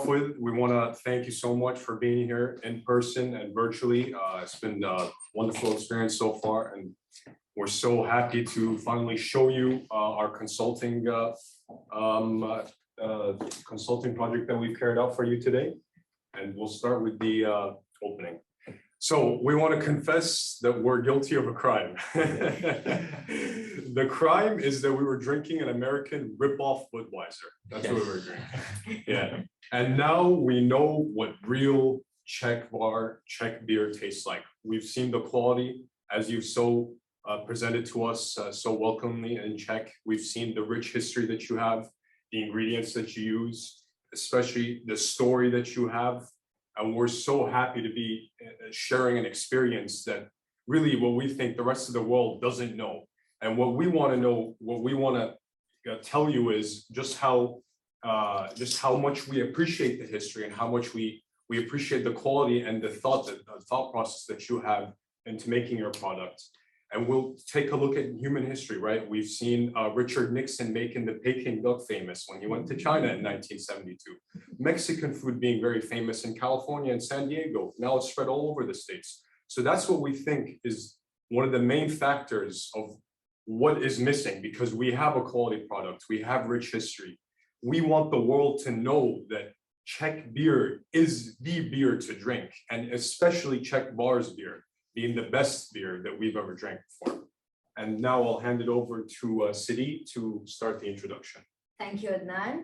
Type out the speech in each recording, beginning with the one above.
off with, we want to thank you so much for being here in person and virtually. It's been a wonderful experience so far, and we're so happy to finally show you our consulting project that we've carried out for you today. And we'll start with the opening. So we want to confess that we're guilty of a crime. The crime is that we were drinking an American rip-off Budweiser. That's what we were drinking. Yeah. And now we know what real Czechvar Czech beer tastes like. We've seen the quality as you've so presented to us so welcomely in Czech. We've seen the rich history that you have, the ingredients that you use, especially the story that you have. And we're so happy to be sharing an experience that really what we think the rest of the world doesn't know. And what we want to know, what we want to tell you is just how much we appreciate the history and how much we appreciate the quality and the thought process that you have into making your product. And we'll take a look at human history, right? We've seen Richard Nixon making the Peking duck famous when he went to China in 1972. Mexican food being very famous in California and San Diego. Now it's spread all over the States. So that's what we think is one of the main factors of what is missing, because we have a quality product, we have rich history. We want the world to know that Czech beer is the beer to drink, and especially Czechvar's beer being the best beer that we've ever drank before. And now I'll hand it over to Sidi to start the introduction. Thank you, Adnan.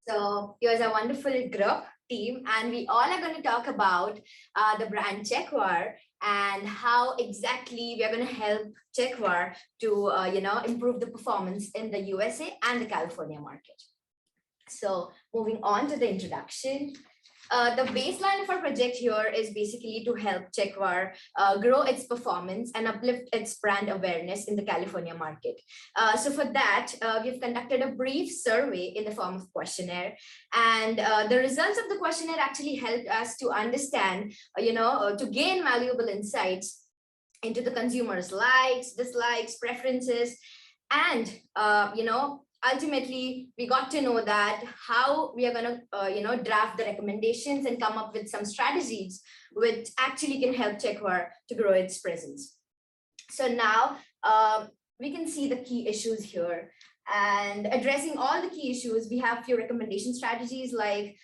So here's a wonderful group team, and we all are going to talk about the brand Czechvar and how exactly we are going to help Czechvar to improve the performance in the USA and the California market. So moving on to the introduction. The baseline of our project here is basically to help Czechvar grow its performance and uplift its brand awareness in the California market. So for that, we've conducted a brief survey in the form of questionnaire, and the results of the questionnaire actually helped us to understand, to gain valuable insights into the consumers' likes, dislikes, preferences, and ultimately, we got to know that how we are going to, draft the recommendations and come up with some strategies which actually can help Czechvar to grow its presence. So now we can see the key issues here. And addressing all the key issues, we have a few recommendation strategies like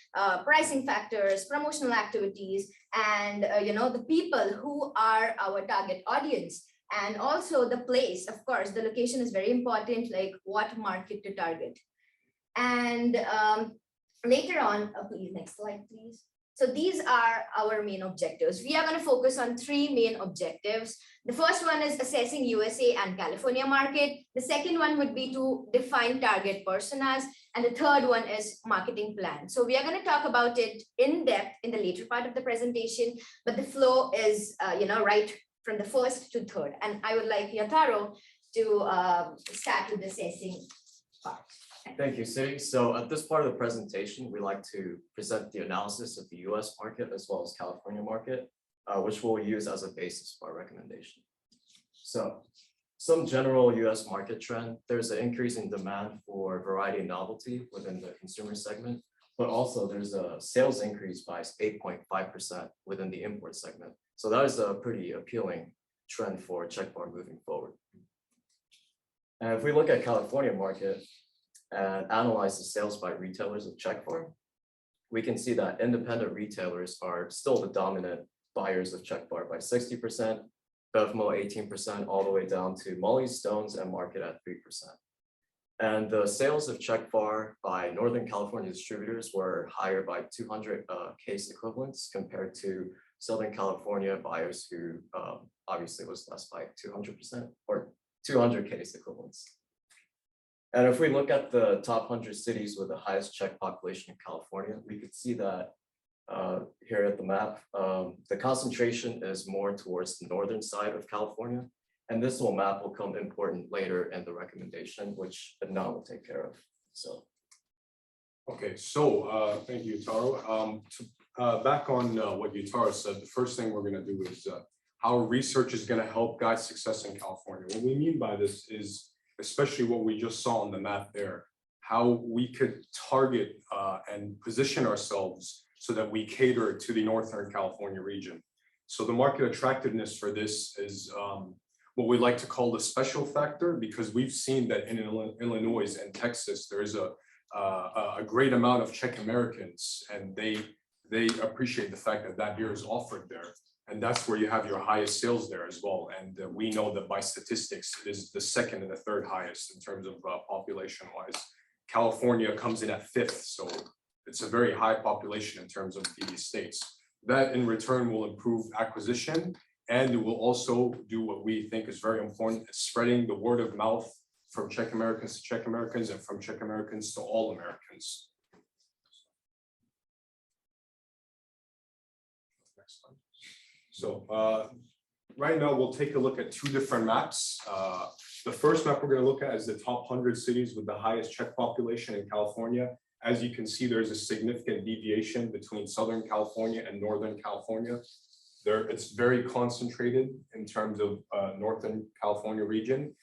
pricing factors, promotional activities, and the people who are our target audience. And also the place, of course, the location is very important, like what market to target. And later on, please, next slide, please. So these are our main objectives. We are going to focus on three main objectives. The first one is assessing USA and California market. The second one would be to define target personas. And the third one is marketing plan. So we are going to talk about it in depth in the later part of the presentation, but the flow is, right from the first to third. And I would like Yataro to start with the assessing part. Thank you, Sidi. So at this part of the presentation, we like to present the analysis of the US market as well as California market, which we'll use as a basis for our recommendation. So some general US market trend, there's an increase in demand for variety and novelty within the consumer segment, but also there's a sales increase by 8.5% within the import segment. So that is a pretty appealing trend for Czechvar moving forward. And if we look at California market and analyze the sales by retailers of Czechvar, we can see that independent retailers are still the dominant buyers of Czechvar by 60%, Bevmo 18%, all the way down to Molly's, Stone's, and Market at 3%. And the sales of Czechvar by Northern California distributors were higher by 200 case equivalents compared to Southern California buyers who obviously was less by 200% or 200 case equivalents. And if we look at the top 100 cities with the highest Czech population in California, we could see that here at the map, the concentration is more towards the northern side of California. And this whole map will come important later in the recommendation, which Adnan will take care of. So. Okay, so thank you, Taro. Back on what Yutaro said, the first thing we're going to do is how research is going to help guide success in California. What we mean by this is, especially what we just saw on the map there, how we could target and position ourselves so that we cater to the Northern California region. So the market attractiveness for this is what we like to call the special factor, because we've seen that in Illinois and Texas, there is a great amount of Czech Americans, and they appreciate the fact that that beer is offered there. And that's where you have your highest sales there as well. And we know that by statistics, it is the second and the third highest in terms of population wise. California comes in at fifth, so it's a very high population in terms of the states. That in return will improve acquisition, and it will also do what we think is very important, spreading the word of mouth from Czech Americans to Czech Americans and from Czech Americans to all Americans. Next slide. So right now we'll take a look at two different maps. The first map we're going to look at is the top 100 cities with the highest Czech population in California. As you can see, there's a significant deviation between Southern California and Northern California. It's very concentrated in terms of Northern California region.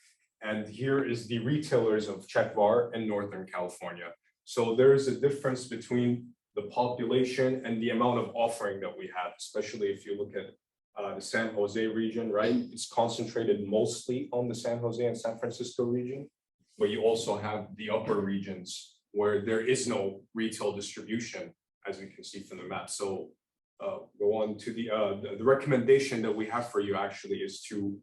And here is the retailers of Czechvar in Northern California. So there is a difference between the population and the amount of offering that we have, especially if you look at the San Jose region, right? It's concentrated mostly on the San Jose and San Francisco region, but you also have the upper regions where there is no retail distribution, as you can see from the map. So go on to the recommendation that we have for you actually is to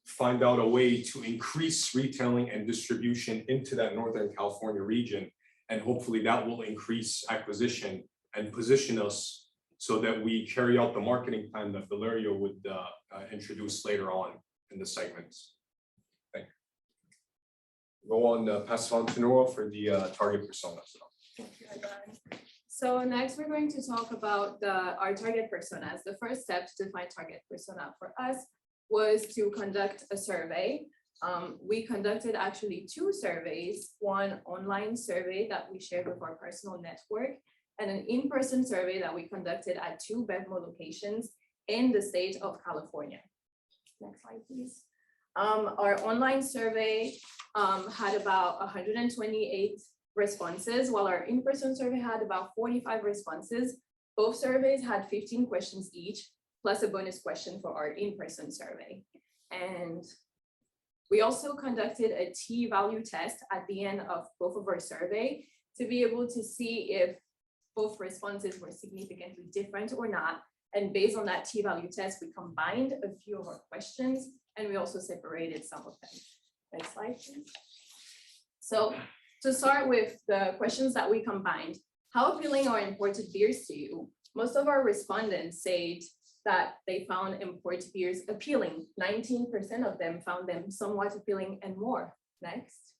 find out a way to increase retailing and distribution into that Northern California region. And hopefully that will increase acquisition and position us so that we carry out the marketing plan that Valerio would introduce later on in the segments. Thank you. Go on, pass it on to Nora for the target persona. So next we're going to talk about our target personas. The first step to define target persona for us was to conduct a survey. We conducted actually two surveys, one online survey that we shared with our personal network, and an in-person survey that we conducted at two BevMo locations in the state of California. Next slide, please. Our online survey had about 128 responses, while our in-person survey had about 45 responses. Both surveys had 15 questions each, plus a bonus question for our in-person survey. And we also conducted a t-value test at the end of both of our survey to be able to see if both responses were significantly different or not. And based on that t-value test, we combined a few of our questions and we also separated some of them. Next slide, please. So to start with the questions that we combined, how appealing are imported beers to you? Most of our respondents said that they found imported beers appealing. 19% of them found them somewhat appealing and more. Next.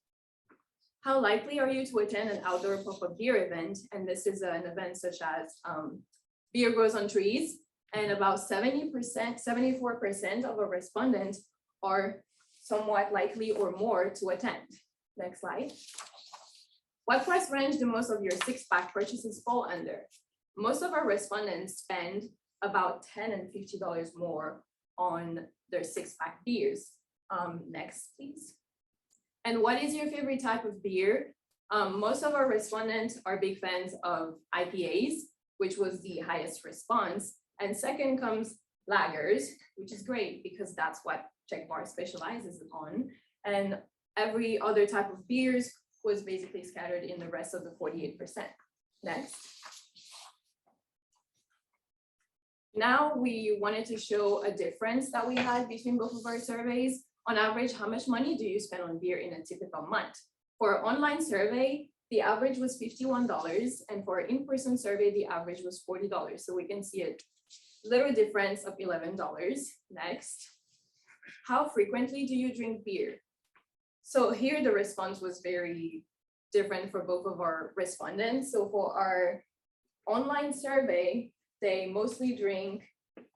How likely are you to attend an outdoor pop-up beer event? And this is an event such as beer grows on trees, and about 70%, 74% of our respondents are somewhat likely or more to attend. Next slide. What price range do most of your six-pack purchases fall under? Most of our respondents spend about $10 and $50 more on their six-pack beers. Next, please. And what is your favorite type of beer? Most of our respondents are big fans of IPAs, which was the highest response. And second comes lagers, which is great because that's what Czechvar specializes on. And every other type of beers was basically scattered in the rest of the 48%. Next. Now we wanted to show a difference that we had between both of our surveys. On average, how much money do you spend on beer in a typical month? For our online survey, the average was $51, and for our in-person survey, the average was $40. So we can see a little difference of $11. Next. How frequently do you drink beer? So here the response was very different for both of our respondents. So for our online survey, they mostly drink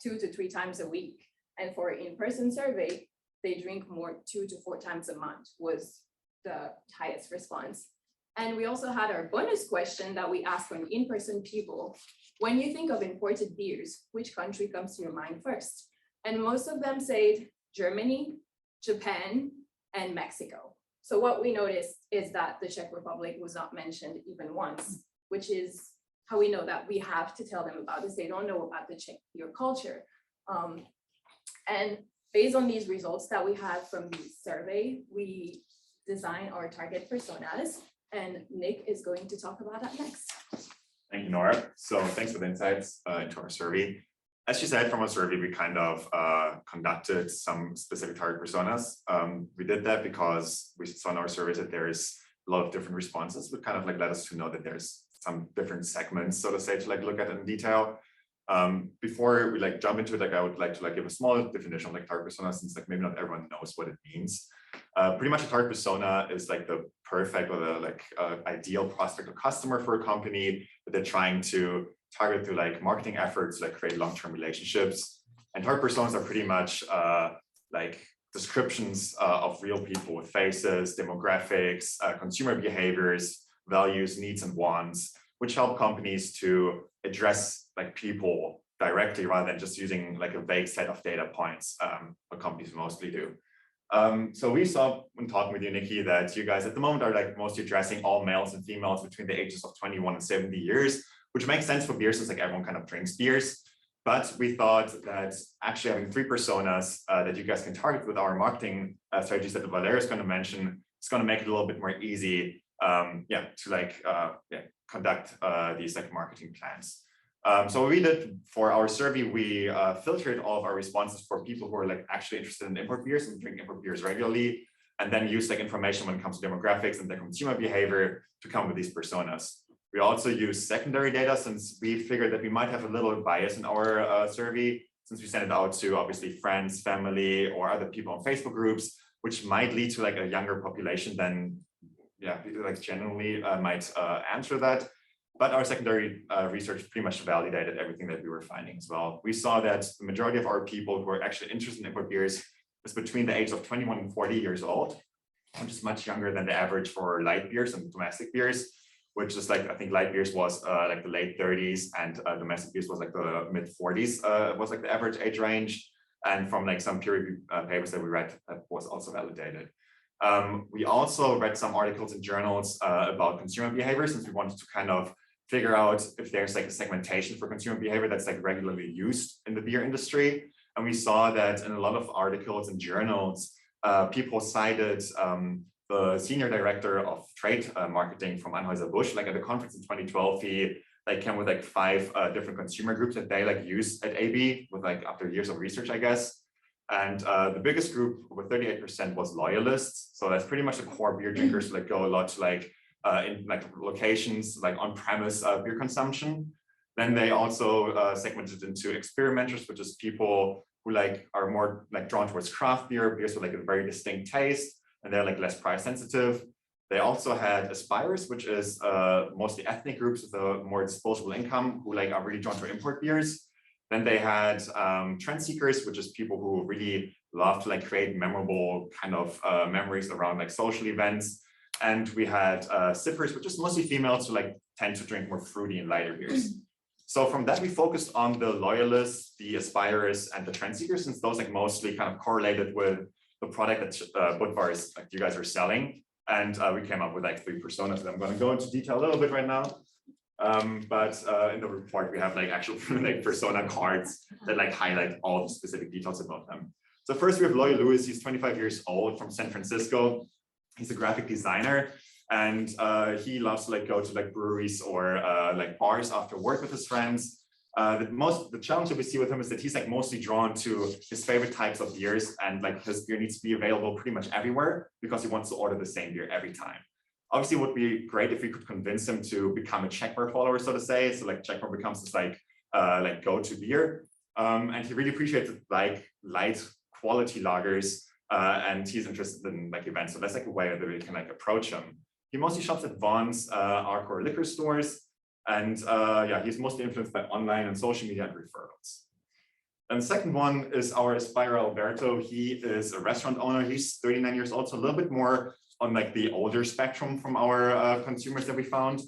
2 to 3 times a week. And for in-person survey, they drink more 2 to 4 times a month was the highest response. And we also had our bonus question that we asked from in-person people. When you think of imported beers, which country comes to your mind first? And most of them said Germany, Japan, and Mexico. So what we noticed is that the Czech Republic was not mentioned even once, which is how we know that we have to tell them about this. They don't know about the Czech beer culture. And based on these results that we had from the survey, we design our target personas, and Nick is going to talk about that next. Thank you, Nora. So thanks for the insights into our survey. As you said, from our survey, we kind of conducted some specific target personas. We did that because we saw in our surveys that there's a lot of different responses, which kind of like led us to know that there's some different segments, so to say, to like look at in detail. Before we like jump into it, like I would like to like give a small definition of like target persona, since like maybe not everyone knows what it means. Pretty much a target persona is like the perfect or the like ideal prospect or customer for a company that they're trying to target through like marketing efforts, like create long-term relationships. And target personas are pretty much like descriptions of real people with faces, demographics, consumer behaviors, values, needs, and wants, which help companies to address like people directly rather than just using like a vague set of data points, what companies mostly do. So we saw when talking with you, Nikki, that you guys at the moment are like mostly addressing all males and females between the ages of 21 and 70 years, which makes sense for beer since like everyone kind of drinks beers. But we thought that actually having 3 personas that you guys can target with our marketing strategies that Valeria is going to mention, is going to make it a little bit more easy, to like conduct these like marketing plans. So what we did for our survey, we filtered all of our responses for people who are like actually interested in import beers and drink import beers regularly, and then use like information when it comes to demographics and their consumer behavior to come with these personas. We also use secondary data since we figured that we might have a little bias in our survey, since we sent it out to obviously friends, family, or other people on Facebook groups, which might lead to like a younger population than like generally might answer that. But our secondary research pretty much validated everything that we were finding as well. We saw that the majority of our people who are actually interested in import beers is between the age of 21 and 40 years old, which is much younger than the average for light beers and domestic beers, which is like, I think light beers was like the late 30s and domestic beers was like the mid 40s was like the average age range. And from like some peer review papers that we read, that was also validated. We also read some articles in journals about consumer behavior, since we wanted to kind of figure out if there's like a segmentation for consumer behavior that's like regularly used in the beer industry. And we saw that in a lot of articles and journals, people cited the senior director of trade marketing from Anheuser-Busch, like at the conference in 2012, he like came with like 5 different consumer groups that they like use at AB with like after years of research, I guess. And the biggest group with 38% was loyalists. So that's pretty much the core beer drinkers who like go a lot to like in like locations like on-premise beer consumption. Then they also segmented into experimenters, which is people who like are more like drawn towards craft beers with like a very distinct taste, and they're like less price sensitive. They also had aspirers, which is mostly ethnic groups with a more disposable income who like are really drawn to import beers. Then they had trend seekers, which is people who really love to like create memorable kind of memories around like social events. And we had sippers, which is mostly females who like tend to drink more fruity and lighter beers. So from that, we focused on the loyalists, the aspirers, and the trend seekers, since those like mostly kind of correlated with the product that Budvar like you guys are selling. And we came up with like 3 personas that I'm going to go into detail a little bit right now. But in the report, we have like actual like persona cards that like highlight all the specific details about them. So first we have Loy Lewis. He's 25 years old from San Francisco. He's a graphic designer, and he loves to like go to like breweries or like bars after work with his friends. The challenge that we see with him is that he's like mostly drawn to his favorite types of beers, and like his beer needs to be available pretty much everywhere because he wants to order the same beer every time. Obviously, it would be great if we could convince him to become a Czechvar follower, so to say. So like Czechvar becomes this like go-to beer, and he really appreciates like light quality lagers, and he's interested in like events. So that's like a way that we can like approach him. He mostly shops at Vons, our core liquor stores. And he's mostly influenced by online and social media and referrals. And the second one is our aspirer Alberto. He is a restaurant owner. He's 39 years old, so a little bit more on like the older spectrum from our consumers that we found.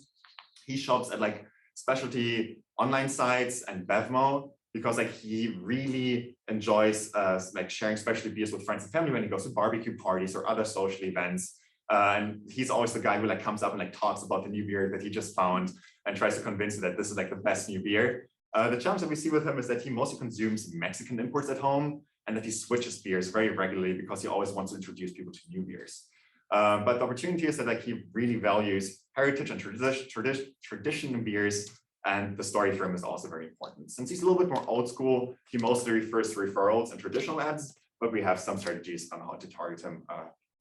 He shops at like specialty online sites and Bevmo because like he really enjoys like sharing specialty beers with friends and family when he goes to barbecue parties or other social events. And he's always the guy who like comes up and like talks about the new beer that he just found and tries to convince you that this is like the best new beer. The challenge that we see with him is that he mostly consumes Mexican imports at home and that he switches beers very regularly because he always wants to introduce people to new beers. But the opportunity is that like he really values heritage and tradition in beers, and the story for him is also very important. Since he's a little bit more old school, he mostly refers to referrals and traditional ads, but we have some strategies on how to target him.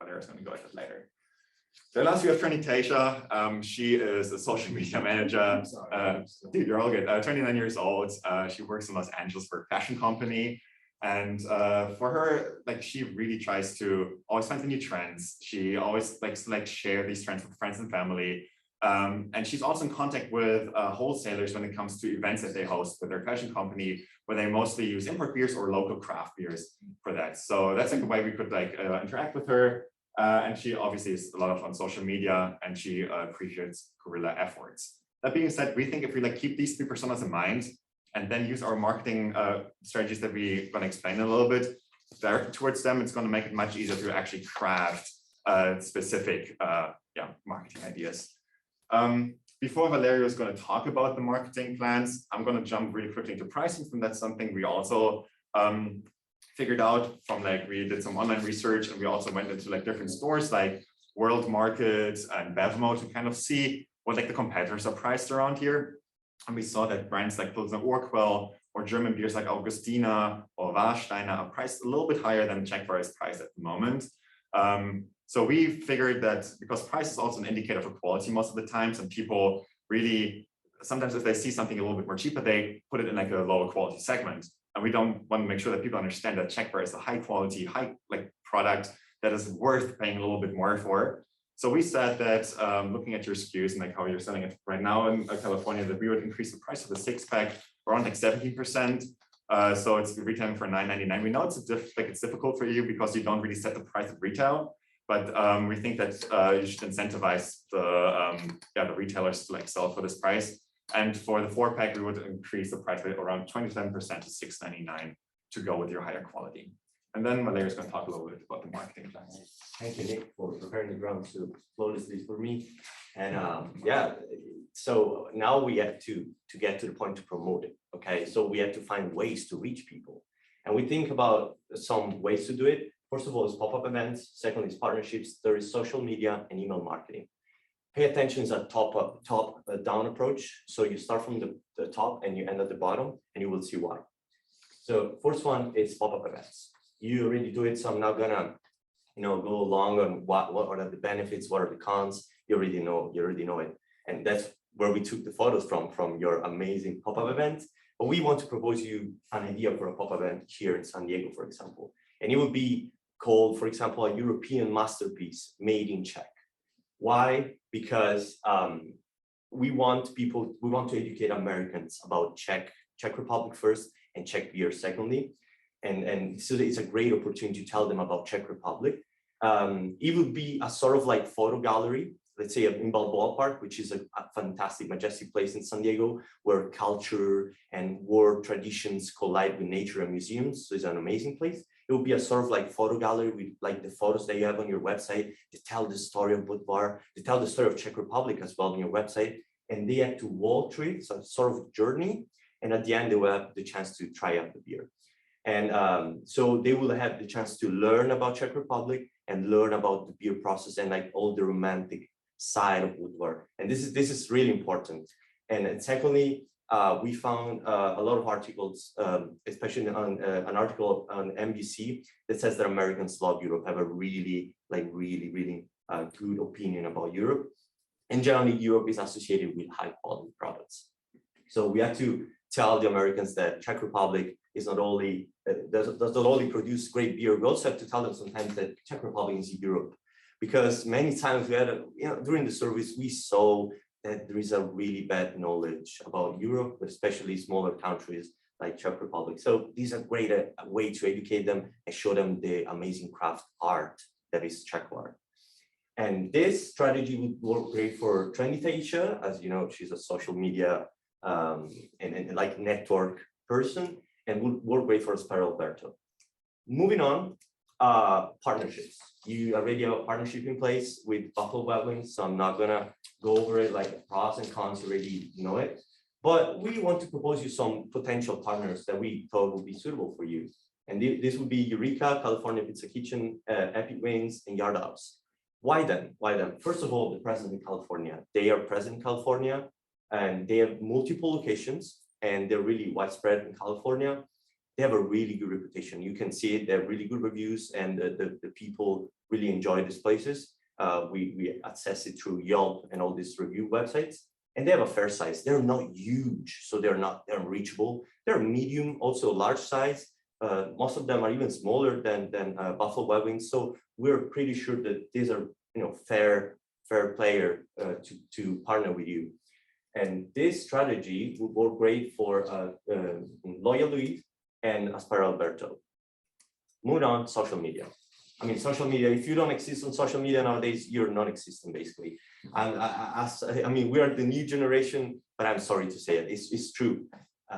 Valeria's going to go into that later. Then last we have Tasha. She is a social media manager. Dude, you're all good. 29 years old. She works in Los Angeles for a fashion company. And for her, like she really tries to always find the new trends. She always likes to like share these trends with friends and family. And she's also in contact with wholesalers when it comes to events that they host with their fashion company, where they mostly use import beers or local craft beers for that. So that's like a way we could like interact with her. And she obviously is a lot of on social media, and she appreciates guerrilla efforts. That being said, we think if we like keep these three personas in mind and then use our marketing strategies that we're going to explain a little bit directed towards them, it's going to make it much easier to actually craft specific marketing ideas. Before Valerio is going to talk about the marketing plans, I'm going to jump really quickly into pricing, and that's something we also figured out from like, we did some online research, and we also went into like different stores like World Market and Bevmo to kind of see what like the competitors are priced around here. And we saw that brands like Pilsner Urquell or German beers like Augustina or Warsteiner are priced a little bit higher than Czechvar is priced at the moment. So we figured that because price is also an indicator for quality most of the times, and people really, sometimes if they see something a little bit more cheaper, they put it in like a lower quality segment. And we don't want to make sure that people understand that Czechvar is a high quality, high like product that is worth paying a little bit more for. So we said that looking at your SKUs and like how you're selling it right now in California, that we would increase the price of the 6-pack around like 17%. So it's retailing for $9.99. We know it's difficult for you because you don't really set the price at retail, but we think that you should incentivize the retailers to like sell for this price. And for the 4-pack, we would increase the price rate around 27% to $6.99 to go with your higher quality. And then Valerio is going to talk a little bit about the marketing plans. Thank you, Nick, for preparing the ground so flawlessly for me. And so now we have to get to the point to promote it. Okay, so we have to find ways to reach people. And we think about some ways to do it. First of all, is pop-up events. Second is partnerships. Third is social media and email marketing. Pay attention to a top-down approach. So you start from the top and you end at the bottom, and you will see why. So first one is pop-up events. You already do it, so I'm not gonna, go along on what are the benefits, what are the cons. You already know it, and that's where we took the photos from your amazing pop-up event. But we want to propose you an idea for a pop-up event here in San Diego, for example, and it would be called, for example, a European masterpiece made in Czech. Why? Because we want to educate Americans about Czech Republic first and Czech beer secondly. And so it's a great opportunity to tell them about Czech Republic. It would be a sort of like photo gallery, let's say in Balboa Park, which is a fantastic, majestic place in San Diego, where culture and world traditions collide with nature and museums. So it's an amazing place. It would be a sort of like photo gallery with like the photos that you have on your website to tell the story of Budvar, to tell the story of Czech Republic as well on your website. And they have to walk through it, so sort of journey. And at the end, they will have the chance to try out the beer. And so they will have the chance to learn about Czech Republic and learn about the beer process and like all the romantic side of Budvar. And this is really important. And secondly, we found a lot of articles, especially on an article on NBC that says that Americans love Europe, have a really good opinion about Europe. And generally, Europe is associated with high quality products. So we have to tell the Americans that Czech Republic is not only does not only produce great beer, we also have to tell them sometimes that Czech Republic is Europe, because many times we had during the service we saw that there is a really bad knowledge about Europe, but especially smaller countries like Czech Republic. So these are great way to educate them and show them the amazing craft art that is Czechvar. And this strategy would work great for Tasha, as you know, she's a social media and like network person, and would work great for Spero Alberto. Moving on, Partnerships. You already have a partnership in place with Buffalo Wild Wings, so I'm not gonna go over it like the pros and cons, you already know it. But we want to propose you some potential partners that we thought would be suitable for you. And this would be Eureka, California Pizza Kitchen, Apb Wings, and Yard House. Why then? Why then? First of all, they're present in California. They are present in California, and they have multiple locations, and they're really widespread in California. They have a really good reputation. You can see it. They have really good reviews, and the people really enjoy these places. We access it through Yelp and all these review websites, and they have a fair size. They're not huge, so they're unreachable. They're medium, also large size. Most of them are even smaller than Buffalo Wild Wings. So we're pretty sure that these are, fair player to partner with you. And this strategy would work great for Loyal Louis and Aspire Alberto. Moving on, social media. I mean, social media, if you don't exist on social media nowadays, you're non-existent basically. And I mean, we are the new generation, but I'm sorry to say it, it's true.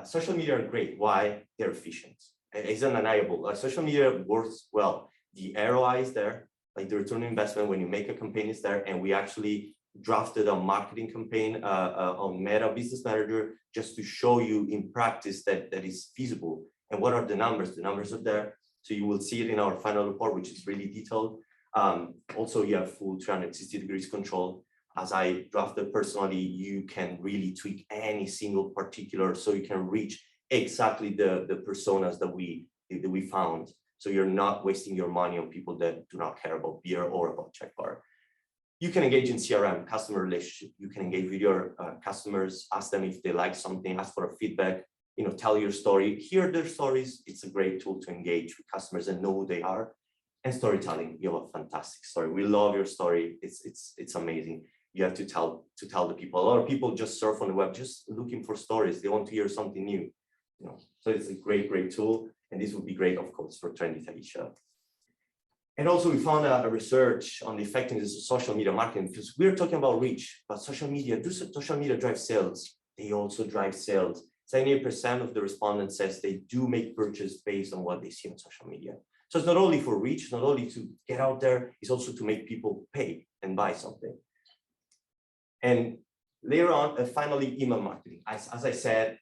Social media are great. Why? They're efficient. It's undeniable. Social media works well. The ROI is there, like the return on investment when you make a campaign is there, and we actually drafted a marketing campaign on Meta Business Manager just to show you in practice that is feasible. And what are the numbers? The numbers are there. So you will see it in our final report, which is really detailed. Also, you have full 360 degrees control. As I drafted personally, you can really tweak any single particular, so you can reach exactly the personas that we found. So you're not wasting your money on people that do not care about beer or about Czechvar. You can engage in CRM, customer relationship. You can engage with your customers, ask them if they like something, ask for a feedback, tell your story, hear their stories. It's a great tool to engage with customers and know who they are. And storytelling, you have a fantastic story. We love your story. It's amazing. You have to tell the people. A lot of people just surf on the web, just looking for stories. They want to hear something new. So it's a great tool, and this would be great, of course, for Trendy Taisha. And also, we found a research on the effectiveness of social media marketing, because we're talking about reach, but social media drive sales? They also drive sales. 78% of the respondents says they do make purchase based on what they see on social media. So it's not only for reach, it's not only to get out there, it's also to make people pay and buy something. And later on, finally, email marketing. As I said,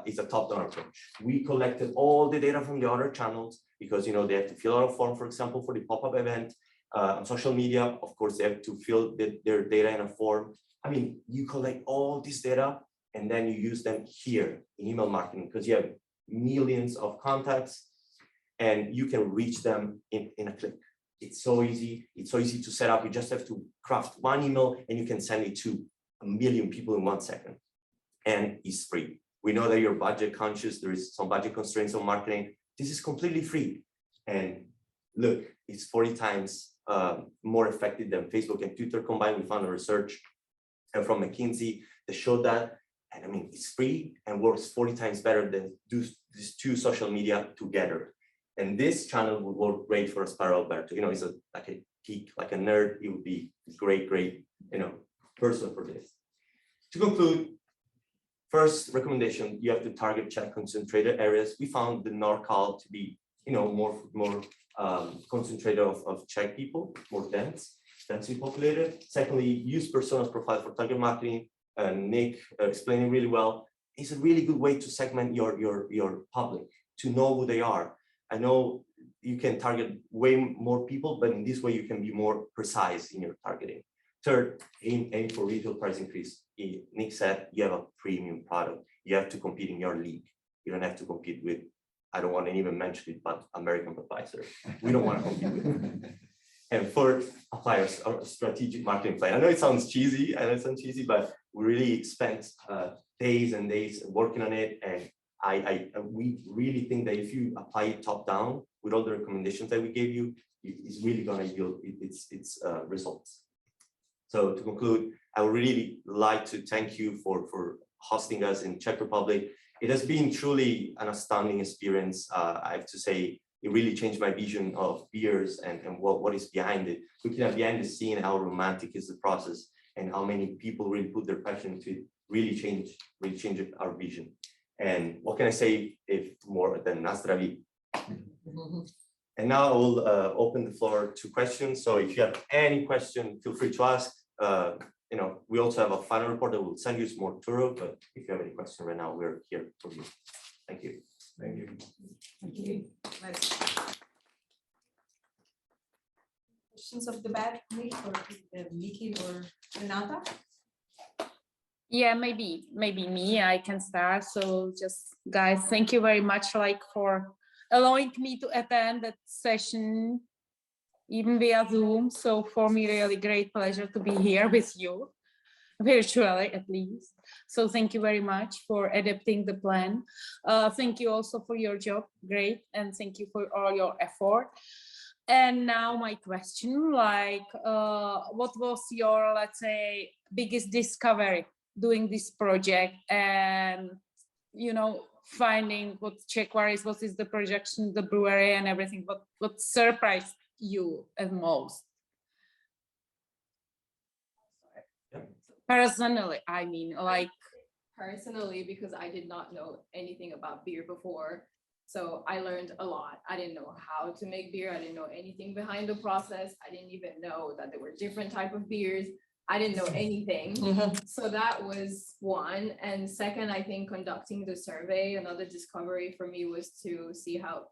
it's a top-down approach. We collected all the data from the other channels because they have to fill out a form, for example, for the pop-up event. On social media, of course, they have to fill their data in a form. I mean, you collect all this data and then you use them here in email marketing because you have millions of contacts and you can reach them in a click. It's so easy. It's so easy to set up. You just have to craft one email and you can send it to 1 million people in 1 second. And it's free. We know that you're budget conscious. There is some budget constraints on marketing. This is completely free. And look, it's 40 times more effective than Facebook and Twitter combined. We found a research from McKinsey that showed that. And I mean, it's free and works 40 times better than these two social media together. And this channel would work great for Aspire Alberto. He's like a geek, like a nerd. He would be great, person for this. To conclude, first recommendation, you have to target Czech concentrated areas. We found the NorCal to be, more concentrated of Czech people, more densely populated. Secondly, use personas profile for target marketing. Nick explaining really well. It's a really good way to segment your public, to know who they are. I know you can target way more people, but in this way you can be more precise in your targeting. Third, aim for retail price increase. Nick said you have a premium product. You have to compete in your league. You don't have to compete with, I don't want to even mention it, but American Budweiser. We don't want to compete with them. And fourth, apply a strategic marketing plan. I know it sounds cheesy, but we really spent days and days working on it. And we really think that if you apply it top down with all the recommendations that we gave you, it's really going to yield its results. So to conclude, I would really like to thank you for hosting us in Czech Republic. It has been truly an astounding experience. I have to say, it really changed my vision of beers and what is behind it. Looking at behind the scene, how romantic is the process and how many people really put their passion into it, really changed our vision. And what can I say if more than na zdraví? And now I will open the floor to questions. So if you have any question, feel free to ask. You know, we also have a final report that we'll send you. It's more thorough, but if you have any question right now, we're here for you. Thank you. Thank you. Okay, questions of the back, maybe for Vicky or Renata? Yeah, maybe me, I can start. So just guys, thank you very much like for allowing me to attend that session even via Zoom. So for me, really great pleasure to be here with you, virtually at least. So thank you very much for adapting the plan. Thank you also for your job, great. And thank you for all your effort. And now my question, like, what was your, let's say, biggest discovery doing this project and, you know, finding what Czechvar is, what is the projection, the brewery and everything, what surprised you the most? Personally, I mean, like. Personally, because I did not know anything about beer before. So I learned a lot. I didn't know how to make beer. I didn't know anything behind the process. I didn't even know that there were different type of beers. I didn't know anything. So that was one. And second, I think conducting the survey, another discovery for me was to see how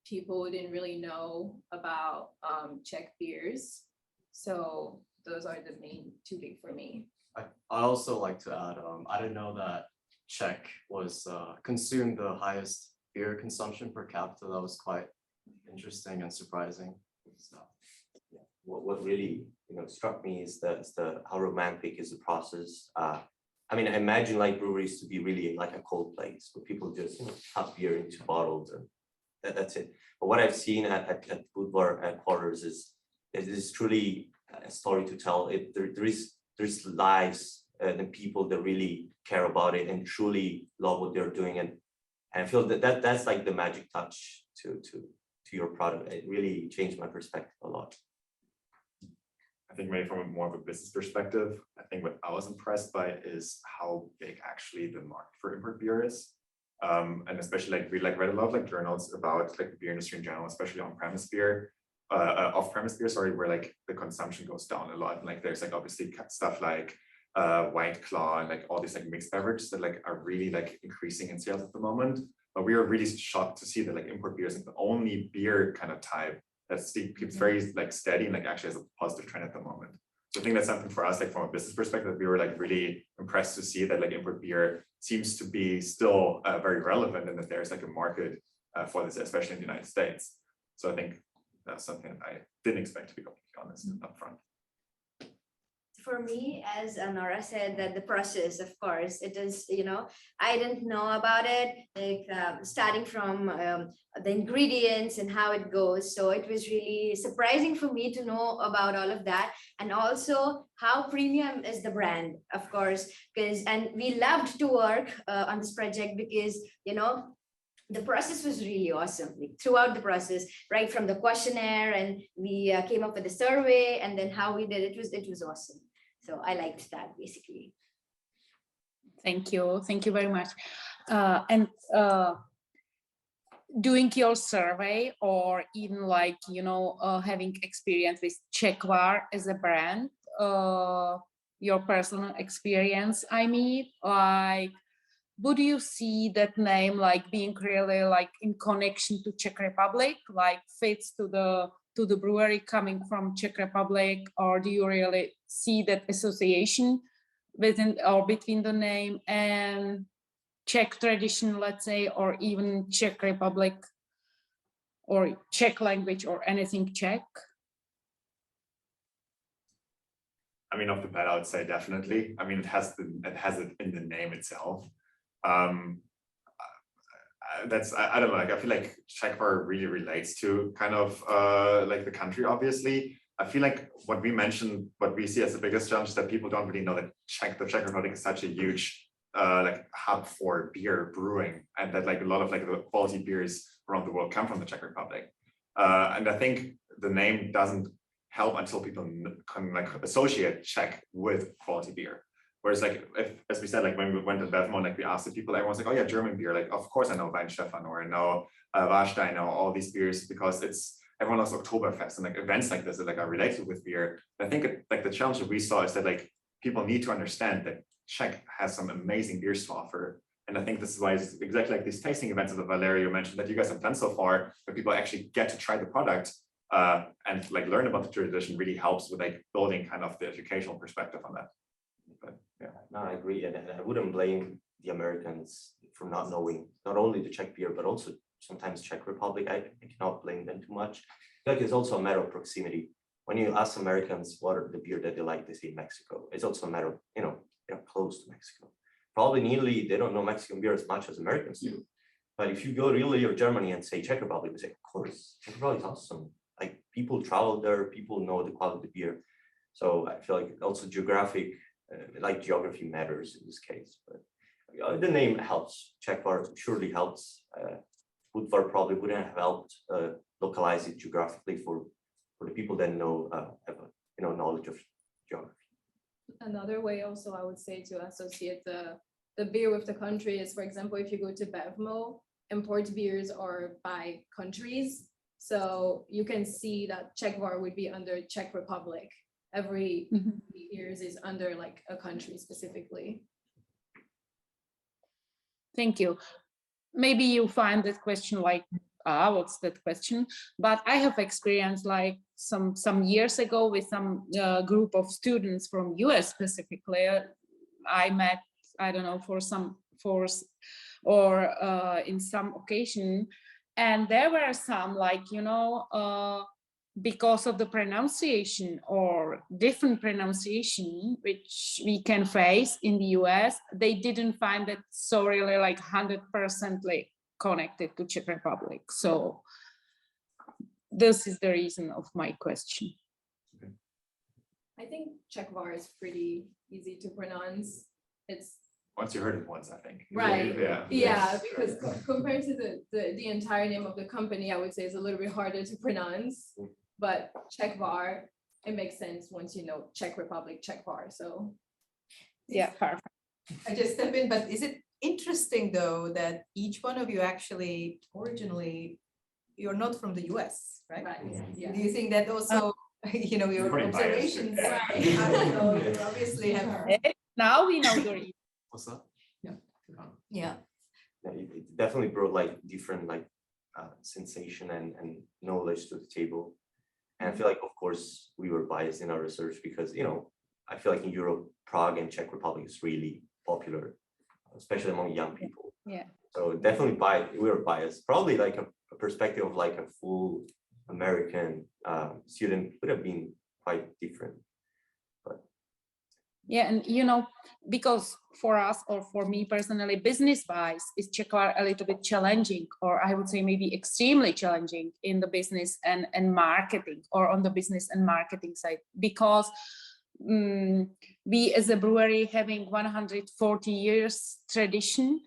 people didn't really know about Czech beers. So those are the main two big for me. I also like to add, I didn't know that Czech was consumed the highest beer consumption per capita. That was quite interesting and surprising. So, yeah. What really struck me is how romantic is the process. I mean, I imagine like breweries to be really like a cold place where people just have beer into bottles and that's it. But what I've seen at Budvar quarters is truly a story to tell. There's lives and people that really care about it and truly love what they're doing, and I feel that's like the magic touch to your product. It really changed my perspective a lot. I think maybe from a more of a business perspective, I think what I was impressed by is how big actually the market for import beer is. And especially like we read a lot of journals about like the beer industry in general, especially on-premise beer, off-premise beer, sorry, where like the consumption goes down a lot. And like there's like obviously stuff like White Claw and like all these like mixed beverages that like are really like increasing in sales at the moment. But we were really shocked to see that like import beer is like the only beer kind of type that keeps very like steady and like actually has a positive trend at the moment. So I think that's something for us, like from a business perspective, we were like really impressed to see that like import beer seems to be still very relevant and that there's like a market for this, especially in the United States. So I think that's something I didn't expect, to be completely honest, up front. For me, as Nora said, that the process, of course, it is, I didn't know about it, like starting from the ingredients and how it goes. So it was really surprising for me to know about all of that. And also how premium is the brand, of course, and we loved to work on this project because, the process was really awesome, like throughout the process, right from the questionnaire, and we came up with a survey, and then how we did it was awesome. So I liked that basically. Thank you very much. And doing your survey, or even like having experience with Czechvar as a brand, your personal experience, I mean, like, would you see that name like being really like in connection to Czech Republic, like fits to the brewery coming from Czech Republic, or do you really see that association within or between the name and Czech tradition, let's say, or even Czech Republic or Czech language or anything Czech? I mean, off the bat, I would say definitely. I mean, it has it in the name itself. That's I don't know, like I feel like Czechvar really relates to kind of like the country, obviously. I feel like what we see as the biggest challenge is that people don't really know that the Czech Republic is such a huge like hub for beer brewing, and that like a lot of like the quality beers around the world come from the Czech Republic. And I think the name doesn't help until people can like associate Czech with quality beer. Whereas like, as we said, like when we went to Bevmo, like we asked the people, everyone's like, oh yeah, German beer. Like, of course I know Weinstefan, or I know Vashta, I know all these beers, because everyone loves Oktoberfest and like events like this that like are related with beer. I think like the challenge that we saw is that like people need to understand that Czech has some amazing beers to offer. And I think this is why it's exactly like these tasting events that Valerio mentioned that you guys have done so far, where people actually get to try the product and like learn about the tradition really helps with like building kind of the educational perspective on that. But yeah. No, I agree, and I wouldn't blame the Americans for not knowing not only the Czech beer, but also sometimes Czech Republic. I cannot blame them too much. Like it's also a matter of proximity. When you ask Americans what are the beer that they like, they say Mexico. It's also a matter of, you know, they're close to Mexico. Probably in Italy, they don't know Mexican beer as much as Americans do. But if you go to Italy or Germany and say Czech Republic, they say, of course, Czech Republic is awesome. Like people travel there, people know the quality of beer. So I feel like also geography matters in this case. But the name helps. Czechvar surely helps. Budvar probably wouldn't have helped localize it geographically for the people that know have a knowledge of geography. Another way also I would say to associate the beer with the country is, for example, if you go to BevMo, import beers are by countries. So you can see that Czechvar would be under Czech Republic. Every years is under like a country specifically. Thank you. Maybe you find that question like, what's that question? But I have experience like some years ago with some group of students from US specifically. I met, I don't know, for some force or in some occasion. And there were some like, because of the pronunciation or different pronunciation, which we can face in the US, they didn't find it so really like 100% connected to Czech Republic. So this is the reason of my question. I think Czechvar is pretty easy to pronounce. It's Once you heard it once, I think. right. Yeah. Because compared to the entire name of the company, I would say it's a little bit harder to pronounce. But Czechvar, it makes sense once you know Czech Republic, Czechvar. So yeah, perfect. I just step in, but is it interesting though that each one of you actually originally you're not from the US, right? Yeah. Do you think that also your Pretty biased. observations? I don't know, you obviously have. Now we know the reason. What's that? Yeah. It definitely brought like different like sensation and knowledge to the table. And I feel like, of course, we were biased in our research because, I feel like in Europe, Prague and Czech Republic is really popular, especially among young people. Yeah. So definitely we were biased. Probably like a perspective of like a full American student would have been quite different. Yeah, and because for us or for me personally, business-wise, is Czechvar a little bit challenging, or I would say maybe extremely challenging in the business and marketing, or on the business and marketing side, because we as a brewery having 140 years tradition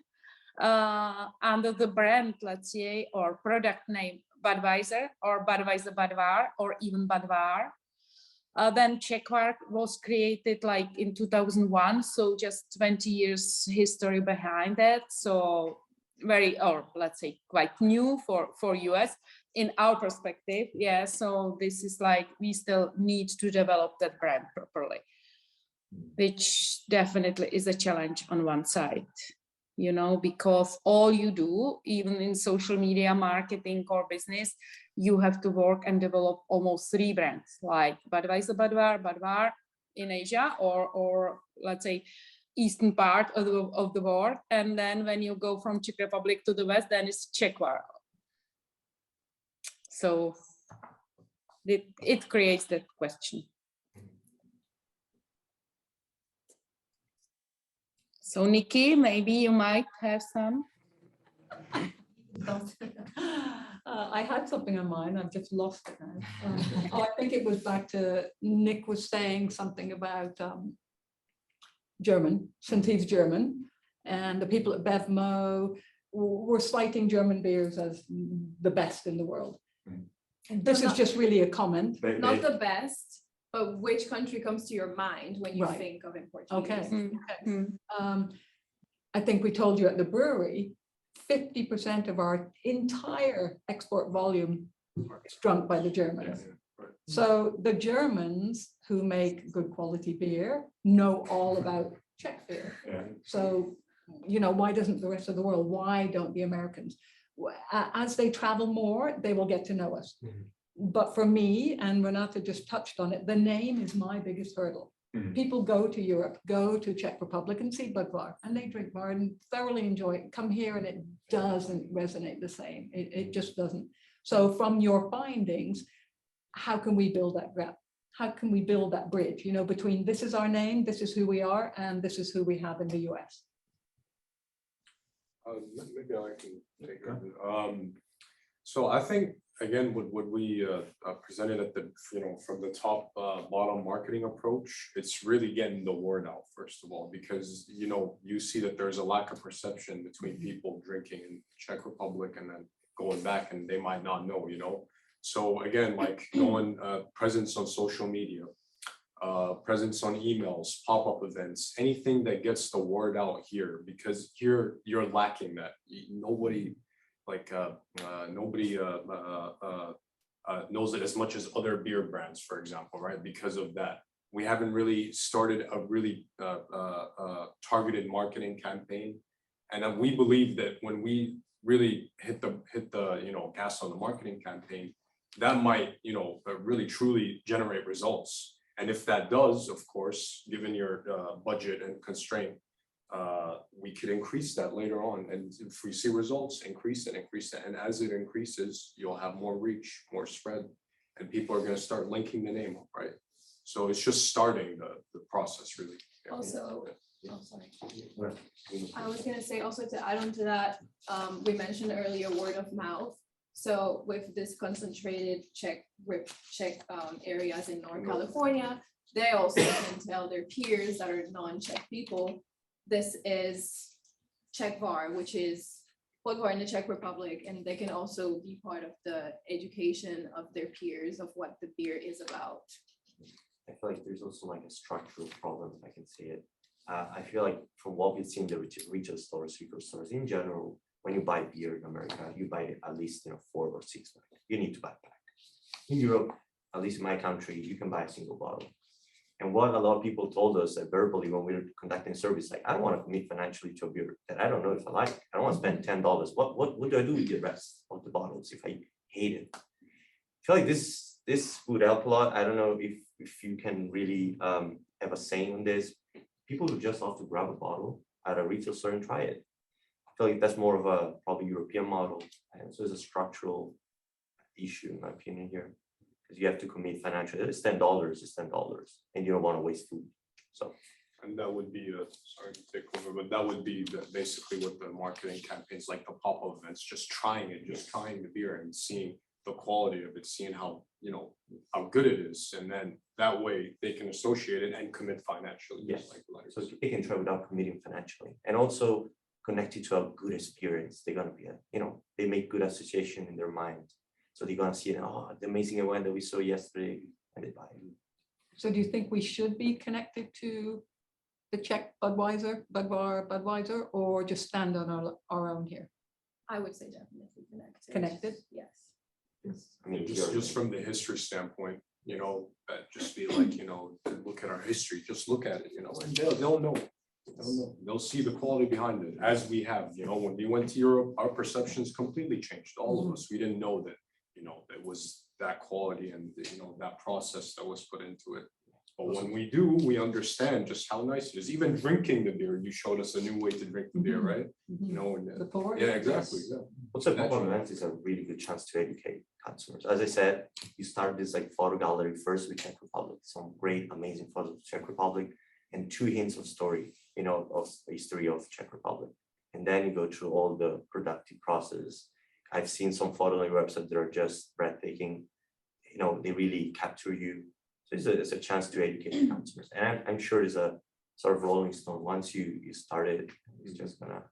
under the brand, let's say, or product name Budweiser or Budweiser Budvar or even Budvar. Then Czechvar was created like in 2001, so just 20 years history behind that. So very, or let's say quite new for US in our perspective. Yeah, so this is like, we still need to develop that brand properly, which definitely is a challenge on one side, because all you do, even in social media marketing or business, you have to work and develop almost 3 brands like Budweiser, Budvar in Asia or let's say eastern part of the world. And then when you go from Czech Republic to the West, then it's Czechvar. So it creates that question. So Nikki, maybe you might have some. I had something in mind, I've just lost it now. I think it was back to Nick was saying something about German, St. Yves German, and the people at BevMo were citing German beers as the best in the world. And this is just really a comment. Not the best, but which country comes to your mind when you Right. think of import? Okay. I think we told you at the brewery, 50% of our entire export volume it's drunk by the Germans. Right. So the Germans who make good quality beer know all about Czech beer. Yeah. So, you know, why doesn't the rest of the world, why don't the Americans? As they travel more, they will get to know us. But for me, and Renata just touched on it, the name is my biggest hurdle. People go to Europe, go to Czech Republic and see Budvar, and they drink bar and thoroughly enjoy it. Come here and it doesn't resonate the same. It just doesn't. So from your findings, how can we build that gap? How can we build that bridge, you know, between this is our name, this is who we are, and this is who we have in the US? Maybe I can take it. So I think, again, what we presented at the, you know, from the top bottom marketing approach, it's really getting the word out, first of all, because, you know, you see that there's a lack of perception between people drinking in Czech Republic and then going back, and they might not know, you know. So again, like going presence on social media, presence on emails, pop-up events, anything that gets the word out here, because here you're lacking that. Nobody knows it as much as other beer brands, for example, right? Because of that, we haven't really started a really targeted marketing campaign, and we believe that when we really hit the you know, gas on the marketing campaign, that might, you know, really truly generate results. And if that does, of course, given your budget and constraint, we could increase that later on. And if we see results, increase it. And as it increases, you'll have more reach, more spread, and people are going to start linking the name up, right? So it's just starting the process, really. Yeah. Also, oh, sorry. I was gonna say also to add on to that, we mentioned earlier word of mouth. So with this concentrated Czech areas in North California, they also can tell their peers that are non-Czech people, this is Czechvar, which is Budvar in the Czech Republic, and they can also be part of the education of their peers of what the beer is about. I feel like there's also like a structural problem, if I can say it. I feel like from what we've seen in the retail stores, in general, when you buy beer in America, you buy at least 4 or 6 pack. You need to buy a pack. In Europe, at least in my country, you can buy a single bottle. And what a lot of people told us verbally when we were conducting surveys, like, I don't want to commit financially to a beer that I don't know if I like. I don't want to spend $10. What do I do with the rest of the bottles if I hate it? I feel like this would help a lot. I don't know if you can really have a say on this. People would just have to grab a bottle at a retail store and try it. I feel like that's more of a probably European model. And so it's a structural issue, in my opinion, here. Because you have to commit financially. It's $10, and you don't want to waste food. So, and that would be sorry to take over, but that would be basically what the marketing campaigns, like the pop-up events, just trying the beer and seeing the quality of it, seeing how, you know, how good it is, and then that way they can associate it and commit financially. yes, like so they can try without committing financially, and also connect it to a good experience. They're gonna be, they make good association in their mind. So they're gonna see, oh, the amazing event that we saw yesterday, and they buy it. So do you think we should be connected to the Czech Budvar, or just stand on our own here? I would say definitely connected. Connected? Yes. I mean, just from the history standpoint, you know, just be like, you know, look at our history, just look at it, you know, and they'll know. They'll see the quality behind it, as we have, you know, when we went to Europe, our perceptions completely changed, all of us. We didn't know that, you know, it was that quality and, you know, that process that was put into it. But when we do, we understand just how nice it is. Even drinking the beer, you showed us a new way to drink the beer, right? You know, and The pour? yeah, exactly. Yeah. Also, pop-up events is a really good chance to educate consumers. As I said, you start this like photo gallery first with Czech Republic, some great, amazing photos of Czech Republic, and 2 hints of story, you know, of the history of Czech Republic. And then you go through all the productive process. I've seen some photos on your website that are just breathtaking. You know, they really capture you. So it's a chance to educate the consumers. And I'm sure it's a sort of rolling stone. Once you start it, it's just gonna.